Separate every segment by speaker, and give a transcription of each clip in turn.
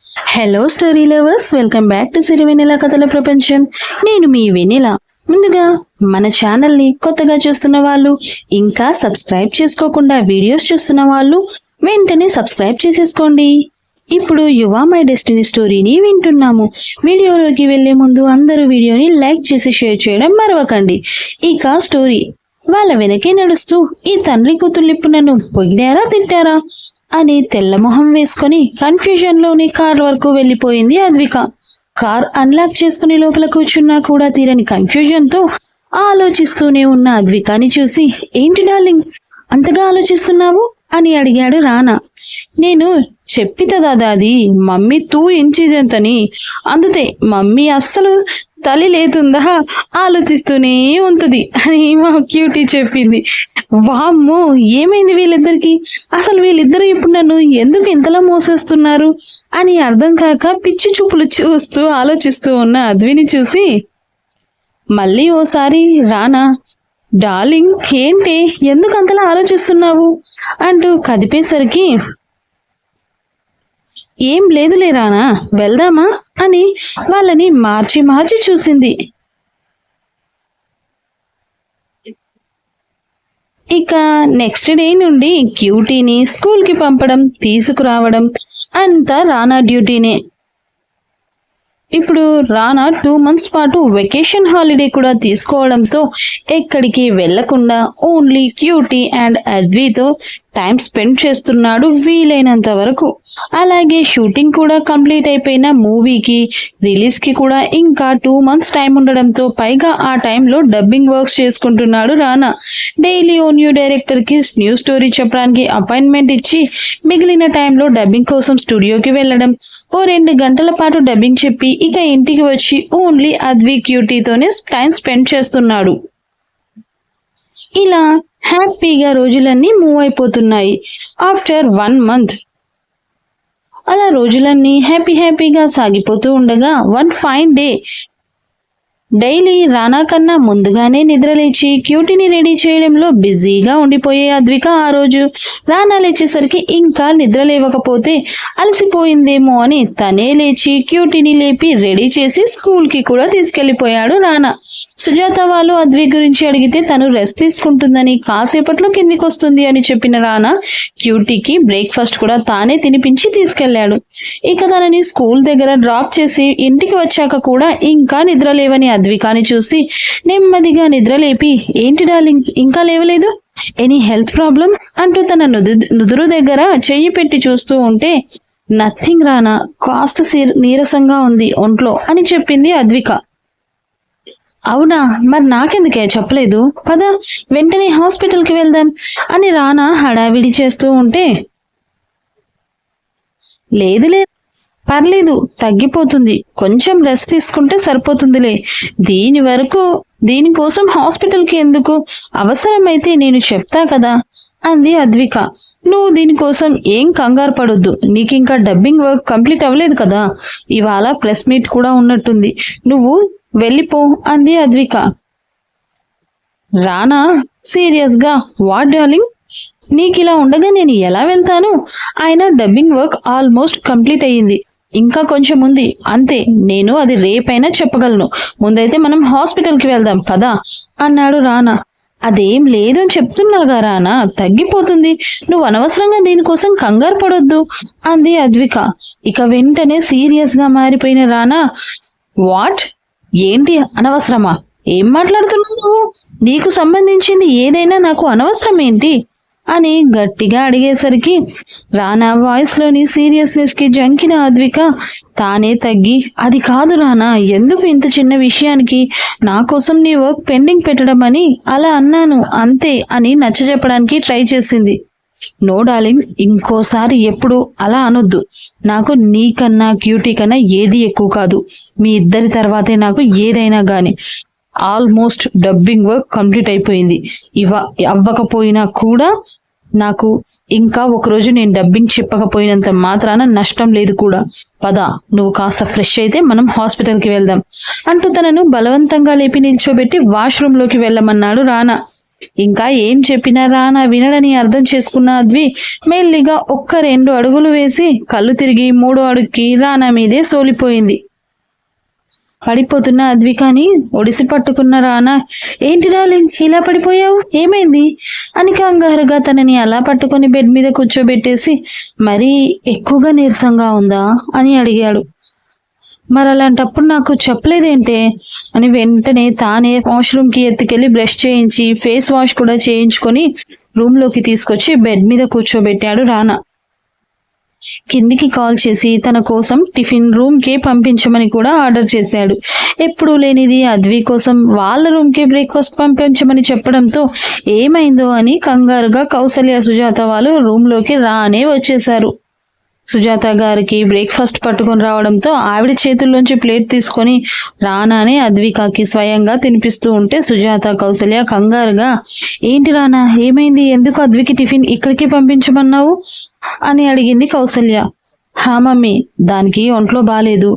Speaker 1: Hello story lovers, welcome back to Siri Vennela కథల ప్రపంచం. నేను మీ వెన్నెల. ముందుగా మన ఛానల్ని కొత్తగా చూస్తున్న వాళ్ళు, ఇంకా సబ్స్క్రైబ్ చేసుకోకుండా వీడియోస్ చూస్తున్న వాళ్ళు వెంటనే సబ్స్క్రైబ్ చేసేసుకోండి. ఇప్పుడు యువ మై డెస్టినీ స్టోరీని వింటున్నాము. వీడియోలోకి వెళ్లే ముందు అందరూ వీడియోని లైక్ చేసి షేర్ చేయడం మరవకండి. ఇక స్టోరీ. వాళ్ళ వెనకే నడుస్తూ ఈ తండ్రి కూతుర్లిప్పు నన్ను పొగిడారా తిట్టారా అని తెల్లమొహం వేసుకొని కన్ఫ్యూజన్లోని కార్ వరకు వెళ్ళిపోయింది అద్విక. కార్ అన్లాక్ చేసుకుని లోపల కూర్చున్నా కూడా తీరని కన్ఫ్యూజన్తో ఆలోచిస్తూనే ఉన్న అద్వికాని చూసి, ఏంటి డార్లింగ్ అంతగా ఆలోచిస్తున్నావు అని అడిగాడు రానా. నేను చెప్పిత దాదాది మమ్మీ తూ ఇంచిదంతని, అందుతే మమ్మీ అస్సలు తల్లి లేతుందా ఆలోచిస్తూనే ఉంటది అని మా క్యూటీ చెప్పింది. వామ్మో, ఏమైంది వీళ్ళిద్దరికి? అసలు వీళ్ళిద్దరూ ఇప్పుడు నన్ను ఎందుకు ఇంతలా మోసేస్తున్నారు అని అర్థం కాక పిచ్చి చూపులు చూస్తూ ఆలోచిస్తూ ఉన్న అద్విని చూసి మళ్ళీ ఓసారి రానా, డార్లింగ్ ఏంటి ఎందుకు అంతలా ఆలోచిస్తున్నావు అంటూ కదిపేసరికి, ఏం లేదులే రానా, వెళ్దామా అని వాళ్ళని మార్చి మార్చి చూసింది. ఇక నెక్స్ట్ డే నుండి క్యూటీని స్కూల్కి పంపడం తీసుకురావడం అంతా రానా డ్యూటీనే. ఇప్పుడు రానా 2 months పాటు వెకేషన్ హాలిడే కూడా తీసుకోవడంతో ఎక్కడికి వెళ్లకుండా ఓన్లీ క్యూటీ అండ్ అద్వితో టైం స్పెండ్ చేస్తున్నాడు వీలైనంత వరకు. అలాగే షూటింగ్ కూడా కంప్లీట్ అయిపోయిన మూవీకి రిలీజ్కి కూడా ఇంకా 2 months టైం ఉండడంతో పైగా ఆ టైంలో డబ్బింగ్ వర్క్స్ చేసుకుంటున్నాడు రానా. డైలీ ఓ న్యూ డైరెక్టర్కి న్యూ స్టోరీ చెప్పడానికి అపాయింట్మెంట్ ఇచ్చి మిగిలిన టైంలో డబ్బింగ్ కోసం స్టూడియోకి వెళ్ళడం, ఓ 2 గంటల పాటు డబ్బింగ్ చెప్పి ఇక ఇంటికి వచ్చి ఓన్లీ అద్వి క్యూటీతోనే టైం స్పెండ్ చేస్తున్నాడు. ఇలా హ్యాపీగా రోజులన్నీ మూవ్ అయిపోతున్నాయి. ఆఫ్టర్ 1 month అలా రోజులన్నీ హ్యాపీగా సాగిపోతూ ఉండగా వన్ ఫైన్ డే డైలీ రానా కన్నా ముందుగానే నిద్రలేచి క్యూటీని రెడీ చేయడంలో బిజీగా ఉండిపోయే అద్విక ఆ రోజు రానా లేచేసరికి ఇంకా నిద్ర లేవకపోతే అలసిపోయిందేమో అని తనే లేచి క్యూటీని లేపి రెడీ చేసి స్కూల్కి కూడా తీసుకెళ్లిపోయాడు రానా. సుజాత వాళ్ళు అద్వి గురించి అడిగితే తను రెస్ట్ తీసుకుంటుందని కాసేపట్లో కిందికి వస్తుంది అని చెప్పిన రానా క్యూటీకి బ్రేక్ఫాస్ట్ కూడా తానే తినిపించి తీసుకెళ్లాడు. ఇక తనని స్కూల్ దగ్గర డ్రాప్ చేసి ఇంటికి వచ్చాక కూడా ఇంకా నిద్ర లేవని అద్వికాని చూసి నెమ్మదిగా నిద్రలేపి, ఏంటి డార్లింగ్ ఇంకా లేవలేదు, ఎనీ హెల్త్ ప్రాబ్లం అంటూ తన నుదురు దగ్గర చెయ్యి పెట్టి చూస్తూ ఉంటే, నథింగ్ రానా, కాస్త నీరసంగా ఉంది ఒంట్లో అని చెప్పింది అద్విక. అవునా, మరి నాకెందుకే చెప్పలేదు, పద వెంటనే హాస్పిటల్కి వెళ్దాం అని రానా హడావిడి చేస్తూ ఉంటే, లేదు పర్లేదు తగ్గిపోతుంది, కొంచెం రెస్ట్ తీసుకుంటే సరిపోతుందిలే, దీనికోసం హాస్పిటల్కి ఎందుకు, అవసరమైతే నేను చెప్తా కదా అంది అద్విక. నువ్వు దీనికోసం ఏం కంగారు పడొద్దు, నీకు ఇంకా డబ్బింగ్ వర్క్ కంప్లీట్ అవ్వలేదు కదా, ఇవాళ ప్రెస్ మీట్ కూడా ఉన్నట్టుంది, నువ్వు వెళ్ళిపో అంది అద్విక. రానా సీరియస్గా, వాట్ డార్లింగ్, నీకిలా ఉండగా నేను ఎలా వెళ్తాను, ఆయన డబ్బింగ్ వర్క్ ఆల్మోస్ట్ కంప్లీట్ అయ్యింది, ఇంకా కొంచెం ఉంది అంతే, నేను అది రేపైనా చెప్పగలను, ముందైతే మనం హాస్పిటల్కి వెళ్దాం పదా అన్నాడు రానా. అదేం లేదు అని చెప్తున్నాగా రానా, తగ్గిపోతుంది, నువ్వు అనవసరంగా దీనికోసం కంగారు పడొద్దు అంది అద్విక. ఇక వెంటనే సీరియస్గా మారిపోయిన రానా, వాట్, ఏంటి అనవసరమా, ఏం మాట్లాడుతున్నావు నువ్వు, నీకు సంబంధించింది ఏదైనా నాకు అనవసరం ఏంటి అని గట్టిగా అడిగేసరికి రానా వాయిస్లోని సీరియస్నెస్కి జంకిన అద్విక తానే తగ్గి, అది కాదు రానా, ఎందుకు ఇంత చిన్న విషయానికి నా కోసం నీ వర్క్ పెండింగ్ పెట్టడం అని అలా అన్నాను అంతే అని నచ్చజెప్పడానికి ట్రై చేసింది. నో డార్లింగ్, ఇంకోసారి ఎప్పుడు అలా అనొద్దు, నాకు నీకన్నా క్యూటీ కన్నా ఏది ఎక్కువ కాదు, మీ ఇద్దరి తర్వాతే నాకు ఏదైనా కానీ, ఆల్మోస్ట్ డబ్బింగ్ వర్క్ కంప్లీట్ అయిపోయింది, అవ్వకపోయినా కూడా నాకు ఇంకా ఒకరోజు నేను డబ్బింగ్ చెప్పకపోయినంత మాత్రాన నష్టం లేదు కూడా, పద నువ్వు కాస్త ఫ్రెష్ అయితే మనం హాస్పిటల్కి వెళ్దాం అంటూ తనను బలవంతంగా లేపి నిల్చోబెట్టి వాష్రూమ్లోకి వెళ్ళమన్నాడు రానా. ఇంకా ఏం చెప్పినా రానా వినడని అర్థం చేసుకున్న అద్వి మెల్లిగా 2 అడుగులు వేసి కళ్ళు తిరిగి 3వ అడుగుకి రానా మీదే సోలిపోయింది. పడిపోతున్న అద్వికాని ఒడిసి పట్టుకున్న రానా, ఏంటి డార్లింగ్ ఇలా పడిపోయావు, ఏమైంది అని కంగారుగా తనని అలా పట్టుకొని బెడ్ మీద కూర్చోబెట్టేసి, మరీ ఎక్కువగా నీరసంగా ఉందా అని అడిగాడు. మరలాంటప్పుడు నాకు చెప్పలేదేంటే అని వెంటనే తానే వాష్రూమ్కి ఎత్తుకెళ్ళి బ్రష్ చేయించి ఫేస్ వాష్ కూడా చేయించుకొని రూమ్లోకి తీసుకొచ్చి బెడ్ మీద కూర్చోబెట్టాడు రానా. కిందికి కాల్ చేసి తన కోసం టిఫిన్ రూమ్కి పంపించమని కూడా ఆర్డర్ చేశాడు. ఎప్పుడూ లేనిది అద్వి కోసం వాళ్ళ రూమ్కి బ్రేక్ఫాస్ట్ పంపించమని చెప్పడంతో ఏమైందో అని కంగారుగా కౌసల్య సుజాత వాళ్ళు రూమ్లోకి రానే వచ్చేశారు. సుజాత గారికి బ్రేక్ఫాస్ట్ పట్టుకొని రావడంతో ఆవిడ చేతుల్లోంచి ప్లేట్ తీసుకొని రానానే అద్వికాకి స్వయంగా తినిపిస్తూ ఉంటే సుజాత కౌసల్య కంగారుగా, ఏంటి రానా ఏమైంది, ఎందుకు అద్వికి టిఫిన్ ఇక్కడికి పంపించమన్నావు అని అడిగింది కౌసల్య. హా మమ్మీ, దానికి ఒంట్లో బాలేదు,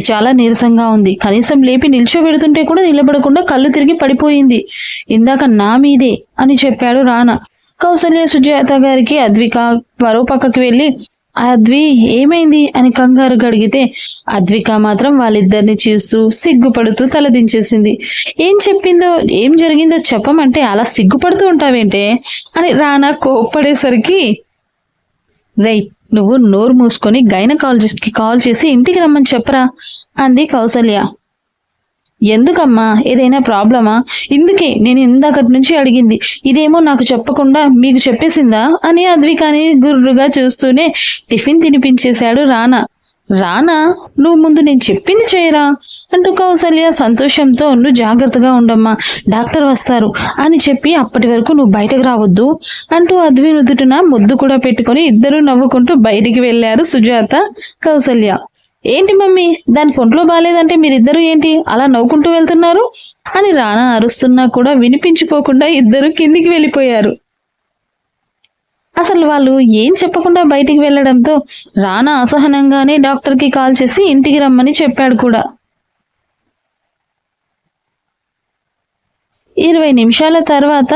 Speaker 1: చాలా నీరసంగా ఉంది, కనీసం లేపి నిల్చోబెడుతుంటే కూడా నిలబడకుండా కళ్ళు తిరిగి పడిపోయింది, ఇందాక నా మీదే అని చెప్పాడు రానా. కౌసల్య సుజాత గారికి అద్విక మరో పక్కకి వెళ్ళి, అద్వి ఏమైంది అని కంగారుగా అడిగితే అద్విక మాత్రం వాళ్ళిద్దరిని చూస్తూ సిగ్గుపడుతూ తలదించేసింది. ఏం చెప్పిందో ఏం జరిగిందో చెప్పమంటే అలా సిగ్గుపడుతూ ఉంటావేంటే అని రానా కోప్పడేసరికి, రేయ్ నువ్వు నోరు మూసుకొని గైనకాలజిస్ట్కి కాల్ చేసి ఇంటికి రమ్మని చెప్పరా అంది కౌసల్య. ఎందుకమ్మా, ఏదైనా ప్రాబ్లమా? ఇందుకే నేను ఇందాకటి నుంచి అడిగింది, ఇదేమో నాకు చెప్పకుండా మీకు చెప్పేసిందా అని అద్వికాని గుర్రుగా చూస్తూనే టిఫిన్ తినిపించేశాడు రానా. రానా, నువ్వు ముందు నేను చెప్పింది చేయరా అంటూ కౌసల్య సంతోషంతో, నువ్వు జాగ్రత్తగా ఉండమ్మా, డాక్టర్ వస్తారు అని చెప్పి అప్పటి వరకు నువ్వు బయటకు రావద్దు అంటూ అద్వి నుదుటిన ముద్దు కూడా పెట్టుకొని ఇద్దరూ నవ్వుకుంటూ బయటికి వెళ్ళారు సుజాత కౌసల్య. ఏంటి మమ్మీ, దానికి ఒంట్లో బాగాలేదంటే మీరిద్దరూ ఏంటి అలా నవ్వుకుంటూ వెళ్తున్నారు అని రానా అరుస్తున్నా కూడా వినిపించుకోకుండా ఇద్దరు కిందికి వెళ్ళిపోయారు. అసలు వాళ్ళు ఏం చెప్పకుండా బయటికి వెళ్ళడంతో రానా అసహనంగానే డాక్టర్కి కాల్ చేసి ఇంటికి రమ్మని చెప్పాడు కూడా. 20 నిమిషాల తర్వాత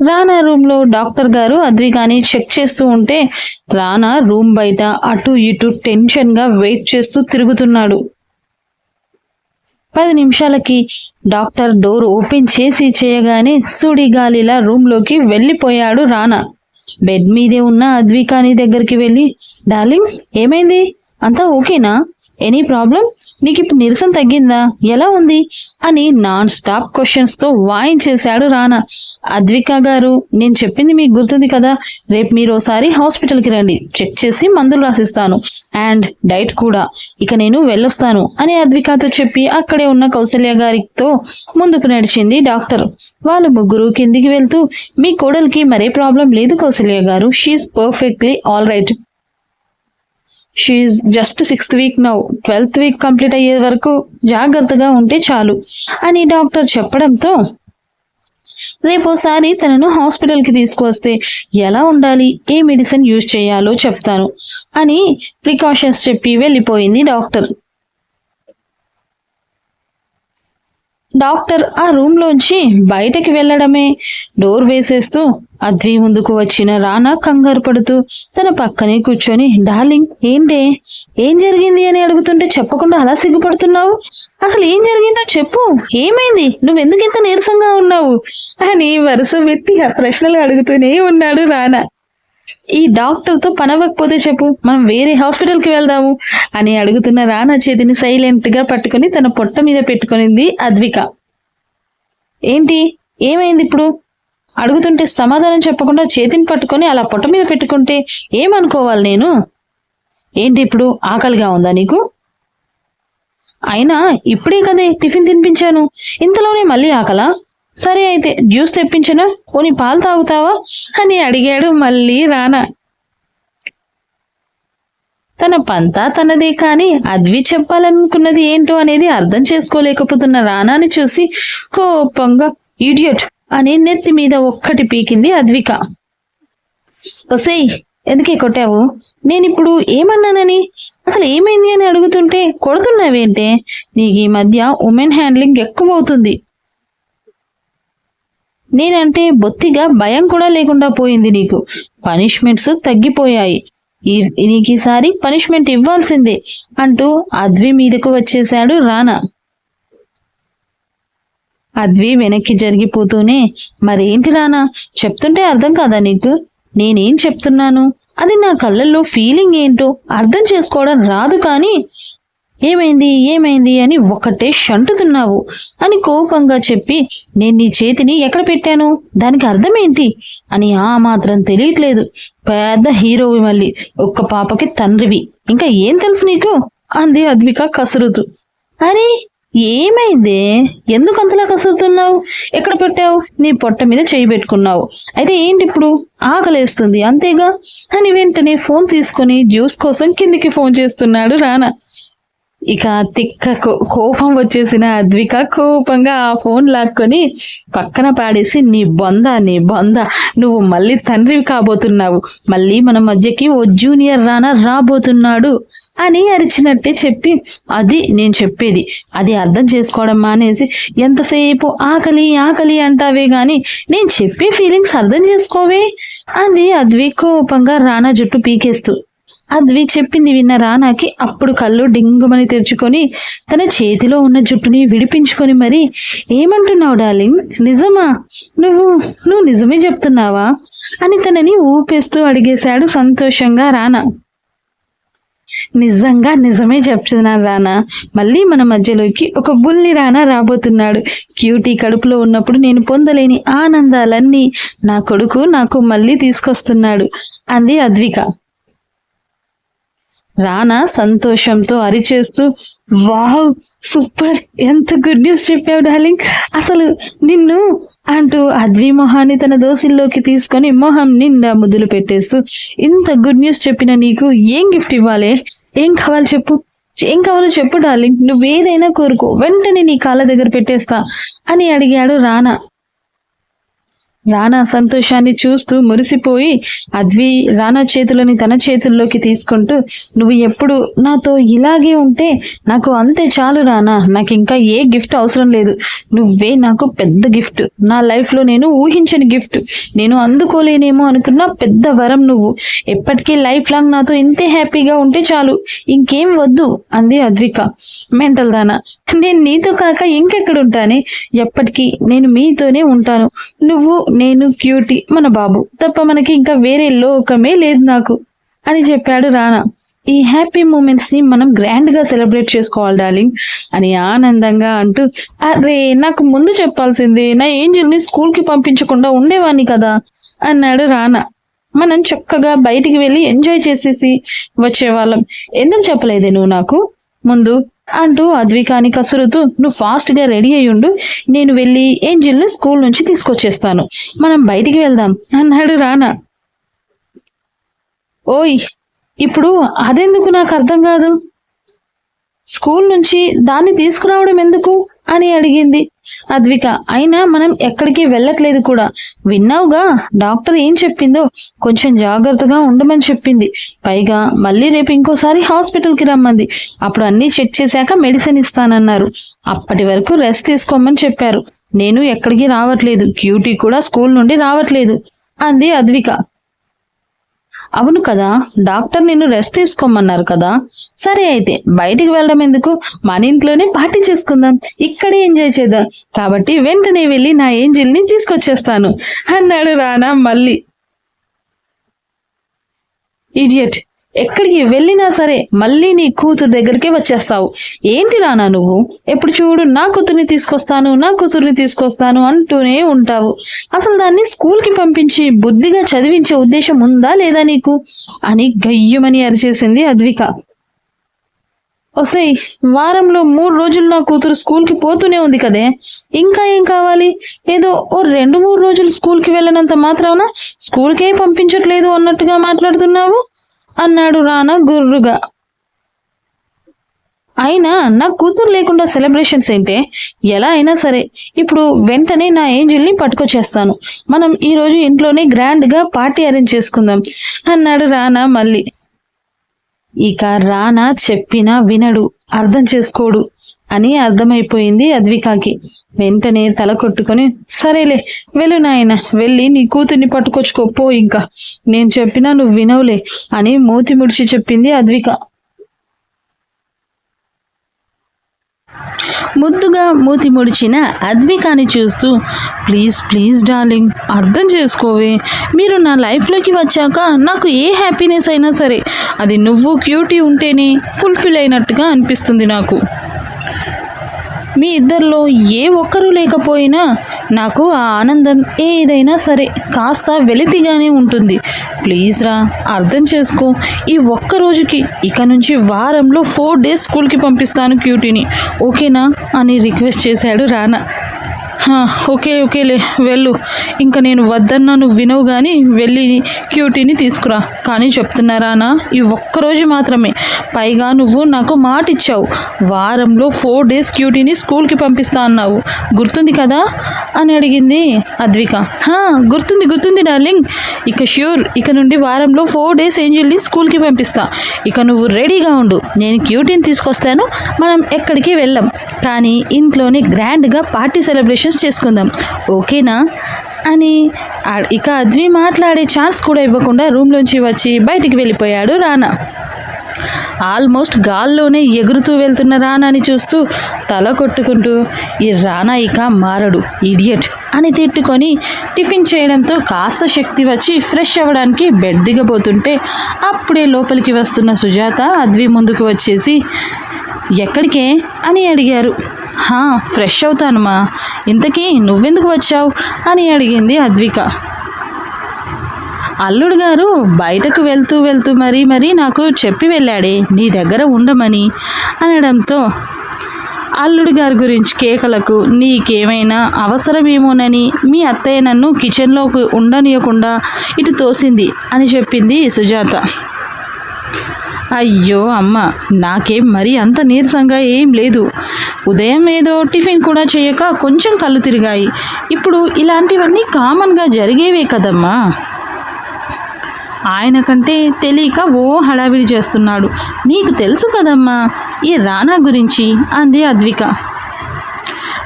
Speaker 1: రానా రూమ్లో డాక్టర్ గారు అద్వికాని చెక్ చేస్తూ ఉంటే రానా రూమ్ బయట అటు ఇటు టెన్షన్గా వెయిట్ చేస్తూ తిరుగుతున్నాడు. 10 నిమిషాలకి డాక్టర్ డోర్ ఓపెన్ చేసి చేయగానే సుడిగాలిలా రూమ్లోకి వెళ్ళిపోయాడు రానా. బెడ్ మీదే ఉన్న అద్వికాని దగ్గరికి వెళ్ళి, డార్లింగ్ ఏమైంది, అంతా ఓకేనా, ఎనీ ప్రాబ్లం, నీకు ఇప్పుడు నీరసం తగ్గిందా, ఎలా ఉంది అని నాన్ స్టాప్ క్వశ్చన్స్తో వాయించేశాడు రానా. అద్విక గారు, నేను చెప్పింది మీకు గుర్తుంది కదా, రేపు మీరు ఒకసారి హాస్పిటల్కి రండి, చెక్ చేసి మందులు రాసిస్తాను అండ్ డైట్ కూడా, ఇక నేను వెళ్ళొస్తాను అని అద్వికతో చెప్పి అక్కడే ఉన్న కౌసల్య గారితో ముందుకు నడిచింది డాక్టర్. వాళ్ళు ముగ్గురు కిందికి వెళ్తూ, మీ కోడలికి మరే ప్రాబ్లం లేదు Kausalya garu, she is perfectly all right, she is just 6th week now, 12th week complete అయ్యే వరకు జాగ్రత్తగా ఉంటే చాలు అని డాక్టర్ చెప్పడంతో రేపోసారి తనను హాస్పిటల్కి తీసుకువస్తే ఎలా ఉండాలి, ఏ మెడిసిన్ యూజ్ చేయాలో చెప్తాను అని ప్రికాషన్స్ చెప్పి వెళ్ళిపోయింది డాక్టర్. డాక్టర్ ఆ రూమ్లోంచి బయటకి వెళ్ళడమే డోర్ వేసేస్తూ అద్వి ముందుకు వచ్చిన రానా కంగారు పడుతూ తన పక్కనే కూర్చొని, డార్లింగ్ ఏంటే, ఏం జరిగింది అని అడుగుతుంటే చెప్పకుండా అలా సిగ్గుపడుతున్నావు, అసలు ఏం జరిగిందో చెప్పు, ఏమైంది, నువ్వెందుకు ఇంత నీరసంగా ఉన్నావు అని వరుస పెట్టి ఆ ప్రశ్నలు అడుగుతూనే ఉన్నాడు రానా. ఈ డాక్టర్తో పనవ్వకపోతే చెప్పు, మనం వేరే హాస్పిటల్కి వెళ్దాము అని అడుగుతున్న రానా చేతిని సైలెంట్గా పట్టుకొని తన పొట్ట మీద పెట్టుకునింది అద్విక. ఏంటి, ఏమైంది ఇప్పుడు అడుగుతుంటే సమాధానం చెప్పకుండా చేతిని పట్టుకొని అలా పొట్ట మీద పెట్టుకుంటే ఏమనుకోవాలి నేను, ఏంటి ఇప్పుడు ఆకలిగా ఉందా నీకు, అయినా ఇప్పుడే కదే టిఫిన్ తినిపించాను, ఇంతలోనే మళ్ళీ ఆకలా, సరే అయితే జ్యూస్ తెప్పించనా, పోనీ పాలు తాగుతావా అని అడిగాడు మళ్ళీ రానా. తన పంతా తనదే కానీ అద్వి చెప్పాలనుకున్నది ఏంటో అనేది అర్థం చేసుకోలేకపోతున్న రానాని చూసి కోపంగా, ఇడియట్ అని నెత్తి మీద ఒక్కటి పీకింది అద్విక. ఒసేయ్ ఎందుకే కొట్టావు, నేనిప్పుడు ఏమన్నానని, అసలు ఏమైంది అని అడుగుతుంటే కొడుతున్నావేంటే, నీకు ఈ మధ్య ఉమెన్ హ్యాండ్లింగ్ ఎక్కువ అవుతుంది. నేనంటే బొత్తిగా భయం కూడా లేకుండా పోయింది నీకు. పనిష్మెంట్స్ తగ్గిపోయాయి. నీకు ఈసారి పనిష్మెంట్ ఇవ్వాల్సిందే అంటూ అద్వి మీదకు వచ్చేశాడు రానా. అద్వి వెనక్కి జరిగిపోతూనే, మరేంటి రానా, చెప్తుంటే అర్థం కాదా నీకు? నేనేం చెప్తున్నాను అది నా కళ్ళల్లో ఫీలింగ్ ఏంటో అర్థం చేసుకోవడం రాదు. కానీ ఏమైంది ఏమైంది అని ఒకటే షంటుతున్నావు అని కోపంగా చెప్పి, నేను నీ చేతిని ఎక్కడ పెట్టాను, దానికి అర్థం ఏంటి అని ఆ మాత్రం తెలియట్లేదు. పెద్ద హీరోవి, మళ్ళీ ఒక్క పాపకి తండ్రివి, ఇంకా ఏం తెలుసు నీకు అంది అద్విక కసురుతూ. అరే ఏమైందే, ఎందుకు అంతలా కసురుతున్నావు? ఎక్కడ పెట్టావు? నీ పొట్ట మీద చేయి పెట్టుకున్నావు. అయితే ఏంటి ఇప్పుడు? ఆకలేస్తుంది అంతేగా అని వెంటనే ఫోన్ తీసుకొని జ్యూస్ కోసం కిందికి ఫోన్ చేస్తున్నాడు రానా. ఇక తిక్క కోపం వచ్చేసిన అద్విక కోపంగా ఆ ఫోన్ లాక్కొని పక్కన పాడేసి, నీ బొంద నువ్వు మళ్ళీ తండ్రివి కాబోతున్నావు, మళ్ళీ మన మధ్యకి ఓ జూనియర్ రానా రాబోతున్నాడు అని అరిచినట్టే చెప్పి, అది నేను చెప్పేది, అది అర్థం చేసుకోవడం మానేసి ఎంతసేపు ఆకలి ఆకలి అంటావే గాని నేను చెప్పే ఫీలింగ్స్ అర్థం చేసుకోవే అంది అద్వి కోపంగా రానా జుట్టు పీకేస్తూ. అద్వి చెప్పింది విన్న రానాకి అప్పుడు కళ్ళు డింగుమని తెరుచుకొని తన చేతిలో ఉన్న జుట్టుని విడిపించుకొని, మరి ఏమంటున్నావు డార్లింగ్, నిజమా? నువ్వు నిజమే చెప్తున్నావా అని తనని ఊపేస్తూ అడిగేశాడు సంతోషంగా రానా. నిజంగా నిజమే చెప్తున్నాను రానా, మళ్ళీ మన మధ్యలోకి ఒక బుల్లి రానా రాబోతున్నాడు. క్యూటీ కడుపులో ఉన్నప్పుడు నేను పొందలేని ఆనందాలన్నీ నా కొడుకు నాకు మళ్ళీ తీసుకొస్తున్నాడు అంది అద్విక. రానా సంతోషంతో అరిచేస్తూ, వావ్ సూపర్, ఎంత గుడ్ న్యూస్ చెప్పావు డార్లింగ్, అసలు నిన్ను అంటూ అద్వి మొహాన్ని తన దోసిల్లోకి తీసుకొని మొహం నిండా ముద్దులు పెట్టేస్తూ, ఇంత గుడ్ న్యూస్ చెప్పిన నీకు ఏం గిఫ్ట్ ఇవ్వాలి, ఏం కావాలి చెప్పు, ఏం కావాలో చెప్పు డార్లింగ్, నువ్వేదైనా కోరుకో, వెంటనే నీ కాళ్ళ దగ్గర పెట్టేస్తా అని అడిగాడు రానా. రానా సంతోషాన్ని చూస్తూ మురిసిపోయి అద్వి రానా చేతులని తన చేతుల్లోకి తీసుకుంటూ, నువ్వు ఎప్పుడు నాతో ఇలాగే ఉంటే నాకు అంతే చాలు రానా, నాకు ఇంకా ఏ గిఫ్ట్ అవసరం లేదు, నువ్వే నాకు పెద్ద గిఫ్ట్, నా లైఫ్లో నేను ఊహించని గిఫ్ట్, నేను అందుకోలేనేమో అనుకున్న పెద్ద వరం నువ్వు, ఎప్పటికీ లైఫ్ లాంగ్ నాతో ఇంతే హ్యాపీగా ఉంటే చాలు, ఇంకేం వద్దు అంది అద్విక. మెంటల్ దానా, నేను నీతో కాక ఇంకెక్కడుంటానే, ఎప్పటికీ నేను మీతోనే ఉంటాను, నువ్వు నేను క్యూటీ మన బాబు తప్ప మనకి ఇంకా వేరే లోకమే లేదు నాకు అని చెప్పాడు రానా. ఈ హ్యాపీ మూమెంట్స్ ని మనం గ్రాండ్ గా సెలబ్రేట్ చేసుకోవాలి డార్లింగ్ అని ఆనందంగా అంటూ, అరే నాకు ముందు చెప్పాల్సిందే, నా ఏంజల్ని స్కూల్ కి పంపించకుండా ఉండేవాణ్ణి కదా అన్నాడు రానా. మనం చక్కగా బయటికి వెళ్ళి ఎంజాయ్ చేసేసి వచ్చేవాళ్ళం, ఎందుకు చెప్పలేదే నువ్వు నాకు ముందు అంటూ అద్వికాని కసురుతూ, నువ్వు ఫాస్ట్గా రెడీ అయ్యుండు, నేను వెళ్ళి ఏంజిల్ని స్కూల్ నుంచి తీసుకొచ్చేస్తాను, మనం బయటికి వెళ్దాం అన్నాడు రానా. ఓయ్ ఇప్పుడు అదెందుకు నాకు అర్థం కాదు, స్కూల్ నుంచి దాన్ని తీసుకురావడం ఎందుకు అని అడిగింది అద్విక. అయినా మనం ఎక్కడికి వెళ్ళట్లేదు కూడా, విన్నావుగా డాక్టర్ ఏం చెప్పిందో, కొంచెం జాగ్రత్తగా ఉండమని చెప్పింది, పైగా మళ్ళీ రేపు ఇంకోసారి హాస్పిటల్కి రమ్మంది, అప్పుడు అన్నీ చెక్ చేశాక మెడిసిన్ ఇస్తానన్నారు, అప్పటి వరకు రెస్ట్ తీసుకోమని చెప్పారు, నేను ఎక్కడికి రావట్లేదు, క్యూటీ కూడా స్కూల్ నుండి రావట్లేదు అంది అద్విక. అవును కదా, డాక్టర్ నిన్ను రెస్ట్ తీసుకోమన్నారు కదా, సరే అయితే బయటికి వెళ్ళడం ఎందుకు, మన ఇంట్లోనే పార్టీ చేసుకుందాం, ఇక్కడే ఎంజాయ్ చేద్దాం, కాబట్టి వెంటనే వెళ్ళి నా ఏంజిల్ని తీసుకొచ్చేస్తాను అన్నాడు రానా మళ్ళీ. ఇడియట్, ఎక్కడికి వెళ్ళినా సరే మళ్ళీ నీ కూతురు దగ్గరికే వచ్చేస్తావు, ఏంటి రానా నువ్వు ఎప్పుడు చూడు నా కూతుర్ని తీసుకొస్తాను అంటూనే ఉంటావు, అసలు దాన్ని స్కూల్కి పంపించి బుద్ధిగా చదివించే ఉద్దేశం ఉందా లేదా నీకు అని గయ్యమని అరిచేసింది అద్విక. ఒసై, వారంలో 3 రోజులు నా కూతురు స్కూల్కి పోతూనే ఉంది కదే, ఇంకా ఏం కావాలి, ఏదో ఓ 2-3 రోజులు స్కూల్కి వెళ్ళనంత మాత్రాన స్కూల్కే పంపించట్లేదు అన్నట్టుగా మాట్లాడుతున్నావు అన్నాడు రానా గుర్రుగా. అయినా నా కూతురు లేకుండా సెలబ్రేషన్స్ ఏంటే, ఎలా అయినా సరే ఇప్పుడు వెంటనే నా ఏంజిల్ని పట్టుకొచ్చేస్తాను, మనం ఈరోజు ఇంట్లోనే గ్రాండ్గా పార్టీ అరేంజ్ చేసుకుందాం అన్నాడు రానా మళ్ళీ. ఇక రానా చెప్పినా వినడు, అర్థం చేసుకోడు, అని అర్థమైపోయింది అద్వికాకి. వెంటనే తల కొట్టుకొని, సరేలే వెళ్ళు నాయన, వెళ్ళి నీ కూతుర్ని పట్టుకొచ్చుకోపో, ఇంకా నేను చెప్పినా నువ్వు వినవులే అని మూతి ముడిచి చెప్పింది అద్విక. ముద్దుగా మూతి ముడిచిన అద్వికాని చూస్తూ, ప్లీజ్ ప్లీజ్ డార్లింగ్, అర్థం చేసుకోవే. మీరు నా లైఫ్లోకి వచ్చాక నాకు ఏ హ్యాపీనెస్ అయినా సరే అది నువ్వు క్యూటీ ఉంటేనే ఫుల్ఫిల్ అయినట్టుగా అనిపిస్తుంది నాకు. మీ ఇద్దరిలో ఏ ఒక్కరూ లేకపోయినా నాకు ఆ ఆనందం ఏదైనా సరే కాస్త వెలితిగానే ఉంటుంది. ప్లీజ్ రా, అర్థం చేసుకో. ఈ ఒక్క రోజుకి ఇక నుంచి వారంలో 4 days స్కూల్కి పంపిస్తాను క్యూటీని, ఓకేనా అని రిక్వెస్ట్ చేశాడు రానా. ఓకేలే వెళ్ళు, ఇంకా నేను వద్దన్నా నువ్వు వినవు కానీ వెళ్ళి క్యూటీని తీసుకురా. కానీ చెప్తున్నారానా, ఈ ఒక్కరోజు మాత్రమే. పైగా నువ్వు నాకు మాట ఇచ్చావు, వారంలో 4 days క్యూటీని స్కూల్కి పంపిస్తా అన్నావు, గుర్తుంది కదా అని అడిగింది అద్విక. గుర్తుంది డార్లింగ్. ఇక ష్యూర్, ఇక నుండి వారంలో 4 days ఏంజెల్ని స్కూల్కి పంపిస్తా. ఇక నువ్వు రెడీగా ఉండు, నేను క్యూటీని తీసుకొస్తాను. మనం ఎక్కడికి వెళ్ళాం, కానీ ఇంట్లోనే గ్రాండ్గా పార్టీ సెలబ్రేషన్ చేసుకుందాం, ఓకేనా అని ఇక అద్వి మాట్లాడే ఛాన్స్ కూడా ఇవ్వకుండా రూమ్లోంచి వచ్చి బయటికి వెళ్ళిపోయాడు రానా. ఆల్మోస్ట్ గాల్లోనే ఎగురుతూ వెళ్తున్న రానాని చూస్తూ తల కొట్టుకుంటూ, ఈ రానా ఇక మారడు, ఇడియట్ అని తిట్టుకొని టిఫిన్ చేయడంతో కాస్త శక్తి వచ్చి ఫ్రెష్ అవ్వడానికి బెడ్ దిగబోతుంటే అప్పుడే లోపలికి వస్తున్న సుజాత అద్వి ముందుకు వచ్చేసి, ఎక్కడికే అని అడిగారు. ఫ్రెష్ అవుతానుమా, ఇంతకీ నువ్వెందుకు వచ్చావు అని అడిగింది అద్విక. అల్లుడు గారు బయటకు వెళ్తూ మరీ నాకు చెప్పి వెళ్ళాడే నీ దగ్గర ఉండమని అనడంతో, అల్లుడు గారి గురించి కేకలకు నీకేమైనా అవసరమేమోనని మీ అత్తయ్య నన్ను కిచెన్లోకి ఉండనీయకుండా ఇటు తోసింది అని చెప్పింది సుజాత. అయ్యో అమ్మ, నాకేం మరీ అంత నీరసంగా ఏం లేదు. ఉదయం ఏదో టిఫిన్ కూడా చేయక కొంచెం కళ్ళు తిరిగాయి. ఇప్పుడు ఇలాంటివన్నీ కామన్గా జరిగేవే కదమ్మా. ఆయన కంటే తెలియక హడావిడి చేస్తున్నాడు, నీకు తెలుసు కదమ్మా ఈ రానా గురించి అంది అద్విక.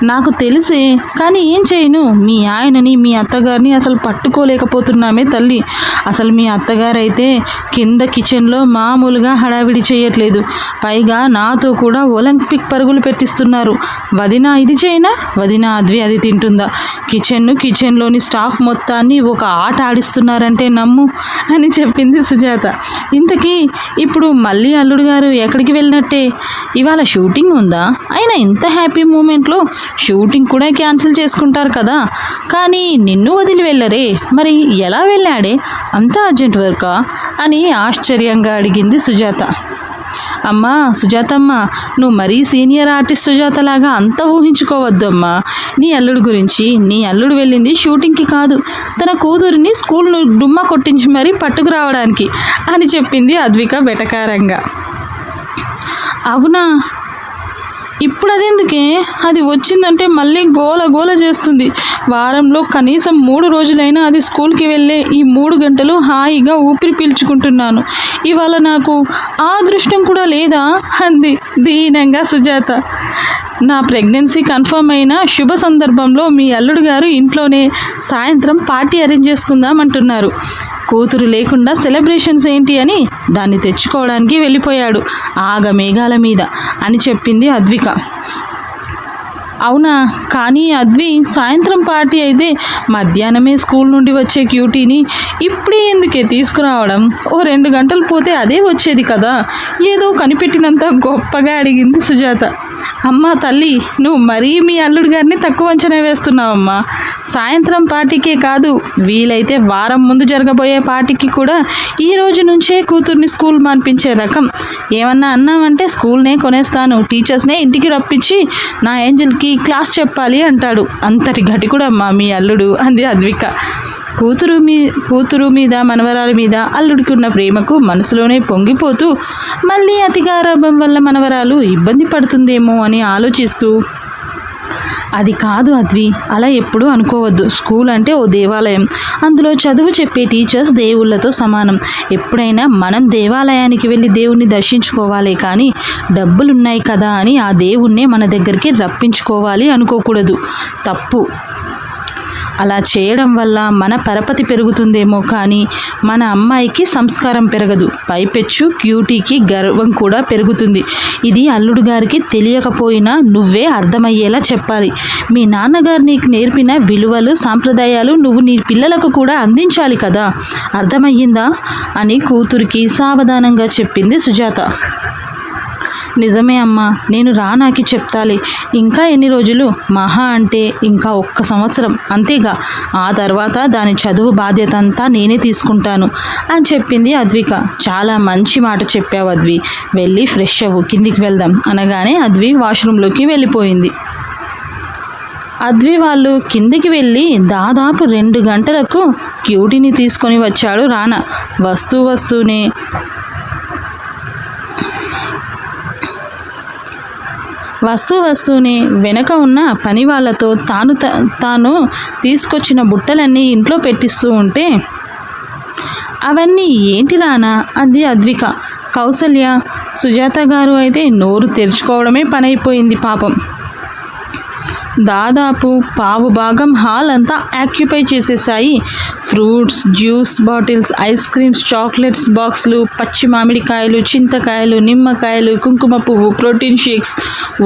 Speaker 1: నాకు తెలిసే, కానీ ఏం చేయను, మీ ఆయనని మీ అత్తగారిని అసలు పట్టుకోలేకపోతున్నామే తల్లి. అసలు మీ అత్తగారైతే కింద కిచెన్లో మామూలుగా హడావిడి చేయట్లేదు, పైగా నాతో కూడా ఒలింపిక్ పరుగులు పెట్టిస్తున్నారు. వదిన ఇది చేయనా, వదిన అద్వి అది తింటుందా, కిచెన్లోని స్టాఫ్ మొత్తాన్ని ఒక ఆట ఆడిస్తున్నారంటే నమ్ము అని చెప్పింది సుజాత. ఇంతకీ ఇప్పుడు మళ్ళీ అల్లుడు గారు ఎక్కడికి వెళ్ళినట్టే, ఇవాళ షూటింగ్ ఉందా? అయినా ఇంత హ్యాపీ మూమెంట్లో షూటింగ్ కూడా క్యాన్సిల్ చేసుకుంటారు కదా, కానీ నిన్ను వదిలి వెళ్ళరే, మరి ఎలా వెళ్ళాడే, అంత అర్జెంట్ వర్కా అని ఆశ్చర్యంగా అడిగింది సుజాత. అమ్మా సుజాతమ్మ, నువ్వు మరీ సీనియర్ ఆర్టిస్ట్ సుజాతలాగా అంత ఊహించుకోవద్దు అమ్మా. నీ అల్లుడు గురించి, నీ అల్లుడు వెళ్ళింది షూటింగ్కి కాదు, తన కూతురిని స్కూల్ను డుమ్మా కొట్టించి మరీ పట్టుకురావడానికి అని చెప్పింది అద్విక వెటకారంగా. అవునా, ఇప్పుడు అదెందుకే, అది వచ్చిందంటే మళ్ళీ గోల చేస్తుంది. వారంలో కనీసం 3 రోజులైనా అది స్కూల్కి వెళ్ళే ఈ 3 గంటలు హాయిగా ఊపిరి పీల్చుకుంటున్నాను. ఇవాళ నాకు ఆ అదృష్టం కూడా లేదా అంది దీనంగా సుజాత. నా ప్రెగ్నెన్సీ కన్ఫర్మ్ అయిన శుభ సందర్భంలో మీ అల్లుడు గారు ఇంట్లోనే సాయంత్రం పార్టీ అరేంజ్ చేసుకుందామంటున్నారు. కూతురు లేకుండా సెలబ్రేషన్స్ ఏంటి అని దాన్ని తెచ్చుకోవడానికి వెళ్ళిపోయాడు ఆగమేఘాల మీద అని చెప్పింది అద్విక. అవునా, కానీ అద్వి సాయంత్రం పార్టీ అయితే మధ్యాహ్నమే స్కూల్ నుండి వచ్చే క్యూటీని ఇప్పుడే ఎందుకే తీసుకురావడం, ఓ 2 గంటలు పోతే అదే వచ్చేది కదా, ఏదో కనిపెట్టినంత గొప్పగా అడిగింది సుజాత. అమ్మా తల్లి, నువ్వు మరీ మీ అల్లుడు గారిని తక్కువ అంచనా వేస్తున్నావమ్మా. సాయంత్రం పార్టీకే కాదు, వీలైతే వారం ముందు జరగబోయే పార్టీకి కూడా ఈ రోజు నుంచే కూతుర్ని స్కూల్ మాన్పించే రకం. ఏమన్నా అన్నామంటే స్కూల్నే కొనేస్తాను, టీచర్స్నే ఇంటికి రప్పించి నా ఏంజల్కి క్లాస్ చెప్పాలి అంటాడు. అంతటి ఘటికుడమ్మా మీ అల్లుడు అంది అద్విక. కూతురు మీద మనవరాల మీద అల్లుడికి ఉన్న ప్రేమకు మనసులోనే పొంగిపోతూ మళ్ళీ అతిగారాభం వల్ల మనవరాలు ఇబ్బంది పడుతుందేమో అని ఆలోచిస్తూ అది కాదు అద్వి, అలా ఎప్పుడూ అనుకోవద్దు. స్కూల్ అంటే ఓ దేవాలయం. అందులో చదువు చెప్పే టీచర్స్ దేవుళ్ళతో సమానం. ఎప్పుడైనా మనం దేవాలయానికి వెళ్ళి దేవుణ్ణి దర్శించుకోవాలి, కానీ డబ్బులున్నాయి కదా అని ఆ దేవుణ్ణే మన దగ్గరికి రప్పించుకోవాలి అనుకోకూడదు. తప్పు. అలా చేయడం వల్ల మన పరపతి పెరుగుతుందేమో కానీ మన అమ్మాయికి సంస్కారం పెరగదు. పైపెచ్చు క్యూటీకి గర్వం కూడా పెరుగుతుంది. ఇది అల్లుడు గారికి తెలియకపోయినా నువ్వే అర్థమయ్యేలా చెప్పాలి. మీ నాన్నగారు నీకు నేర్పిన విలువలు, సాంప్రదాయాలు నువ్వు నీ పిల్లలకు కూడా అందించాలి కదా. అర్థమయ్యిందా అని కూతురికి సావధానంగా చెప్పింది సుజాత. నిజమే అమ్మా, నేను రానాకి చెప్తాలి. ఇంకా ఎన్ని రోజులు? మహా అంటే ఇంకా 1 సంవత్సరం అంతేగా. ఆ తర్వాత దాని చదువు బాధ్యత అంతా నేనే తీసుకుంటాను అని చెప్పింది అద్విక. చాలా మంచి మాట చెప్పావు అద్వి, వెళ్ళి ఫ్రెష్ అవ్వు, కిందికి వెళ్దాం అనగానే అద్వి వాష్రూమ్లోకి వెళ్ళిపోయింది. అద్వి వాళ్ళు కిందికి వెళ్ళి దాదాపు 2 గంటలకు క్యూటీని తీసుకొని వచ్చాడు రానా. వస్తూనే వెనక ఉన్న పని వాళ్ళతో తాను తీసుకొచ్చిన బుట్టలన్నీ ఇంట్లో పెట్టిస్తూ ఉంటే, అవన్నీ ఏంటి రానా అంది అద్విక. కౌసల్య, సుజాత గారు అయితే నోరు తెరుచుకోవడమే పనైపోయింది పాపం. దాదాపు పావు భాగం హాల్ అంతా ఆక్యుపై చేసేసాయి. Fruits, juice bottles, ice creams, chocolates బాక్సులు, పచ్చి మామిడికాయలు, చింతకాయలు, నిమ్మకాయలు, కుంకుమ పువ్వు, ప్రోటీన్ షేక్స్,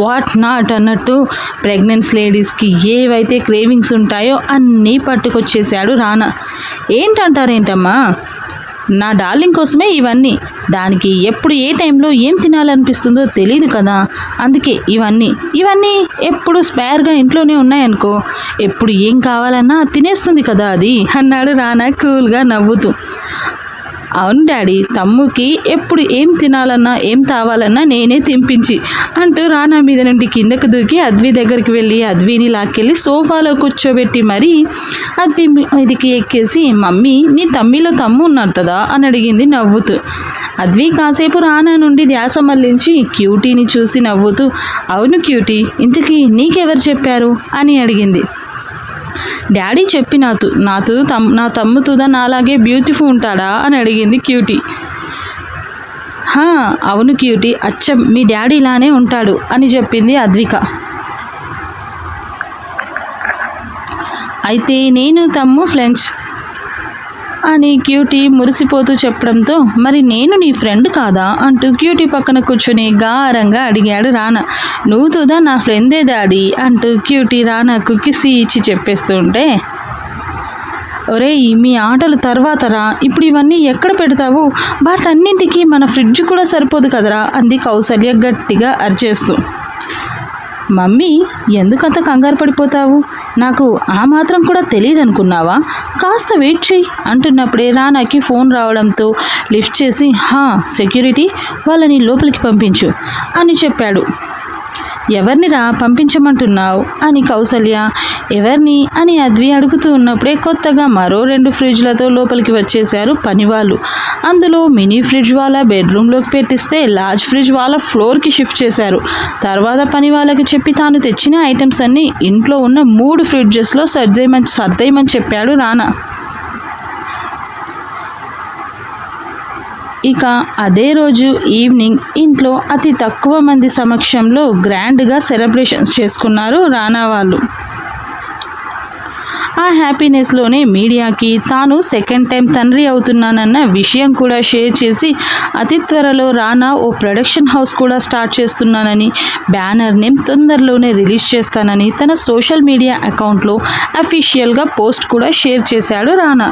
Speaker 1: వాట్ నాట్ అన్నట్టు ప్రెగ్నెంట్స్ లేడీస్కి ఏవైతే క్రేవింగ్స్ ఉంటాయో అన్నీ పట్టుకొచ్చేసాడు రానా. ఏంటంటారేంటమ్మా, నా డార్లింగ్ కోసమే ఇవన్నీ. దానికి ఎప్పుడు ఏ టైంలో ఏం తినాలనిపిస్తుందో తెలియదు కదా, అందుకే ఇవన్నీ ఎప్పుడు స్పేర్గా ఇంట్లోనే ఉన్నాయనుకో, ఎప్పుడు ఏం కావాలన్నా తినేస్తుంది కదా అది అన్నాడు రానా కూల్గా నవ్వుతూ. అవును డాడీ, తమ్ముకి ఎప్పుడు ఏం తినాలన్నా ఏం తావాలన్నా నేనే తినిపించి అంటూ రానా మీద నుండి కిందకు దూకి అద్వి దగ్గరికి వెళ్ళి అద్విని లాక్కెళ్ళి సోఫాలో కూర్చోబెట్టి మరీ అద్వి మీదికి ఎక్కేసి, మమ్మీ నీ తమ్మిలో తమ్ము ఉన్నాడు కదా అని అడిగింది నవ్వుతూ. అద్వి కాసేపు రానా నుండి ధ్యాస మళ్లించి క్యూటీని చూసి నవ్వుతూ, అవును క్యూటీ, ఇంతకీ నీకెవరు చెప్పారు అని అడిగింది. డాడీ చెప్పి నా తమ్ముతుదా నాలాగే బ్యూటిఫుల్ ఉంటాడా అని అడిగింది క్యూటీ. అవును క్యూటీ, అచ్చం మీ డాడీ ఇలానే ఉంటాడు అని చెప్పింది అద్విక. అయితే నేను తమ్ము ఫ్రెండ్స్ అని క్యూటీ మురిసిపోతూ చెప్పడంతో, మరి నేను నీ ఫ్రెండ్ కాదా అంటూ క్యూటీ పక్కన కూర్చుని గారంగా అడిగాడు రానా. నువ్వు తుదా నా ఫ్రెండే డాడీ అంటూ క్యూటీ రానాకు కిసి ఇచ్చి చెప్పేస్తుంటే, ఒరేయ్ మీ ఆటలు తర్వాత రా, ఇప్పుడు ఇవన్నీ ఎక్కడ పెడతావు? వాటన్నింటికి మన ఫ్రిడ్జ్ కూడా సరిపోదు కదరా అంది కౌసల్య గట్టిగా అరిచేస్తూ. మమ్మీ ఎందుకంత కంగారు పడిపోతావు? నాకు ఆ మాత్రం కూడా తెలియదు అనుకున్నావా? కాస్త వెయిట్ చెయ్యి అంటున్నప్పుడే రానాకి ఫోన్ రావడంతో లిఫ్ట్ చేసి, సెక్యూరిటీ వాళ్ళని లోపలికి పంపించు అని చెప్పాడు. ఎవరిని రా పంపించమంటున్నావు అని కౌసల్య, ఎవరిని అని అద్వి అడుగుతూ ఉన్నప్పుడే కొత్తగా మరో 2 ఫ్రిడ్జ్లతో లోపలికి వచ్చేశారు పనివాళ్ళు. అందులో మినీ ఫ్రిడ్జ్ వాళ్ళ బెడ్రూమ్లోకి పెట్టిస్తే లార్జ్ ఫ్రిడ్జ్ వాళ్ళ ఫ్లోర్కి షిఫ్ట్ చేశారు. తర్వాత పని వాళ్ళకి చెప్పి తాను తెచ్చిన ఐటమ్స్ అన్నీ ఇంట్లో ఉన్న 3 ఫ్రిడ్జెస్లో సర్దేయమని చెప్పాడు రానా. ఇక అదే రోజు ఈవినింగ్ ఇంట్లో అతి తక్కువ మంది సమక్షంలో గ్రాండ్గా సెలబ్రేషన్స్ చేసుకున్నారు రానా వాళ్ళు. ఆ హ్యాపీనెస్లోనే మీడియాకి తాను సెకండ్ టైం తండ్రి అవుతున్నానన్న విషయం కూడా షేర్ చేసి, అతి త్వరలో రానా ఓ ప్రొడక్షన్ హౌస్ కూడా స్టార్ట్ చేస్తున్నానని, బ్యానర్ నేమ్ తొందరలోనే రిలీజ్ చేస్తానని తన సోషల్ మీడియా అకౌంట్లో అఫీషియల్గా పోస్ట్ కూడా షేర్ చేశాడు రానా.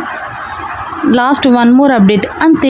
Speaker 1: లాస్ట్ 1 more అప్డేట్ అంతే.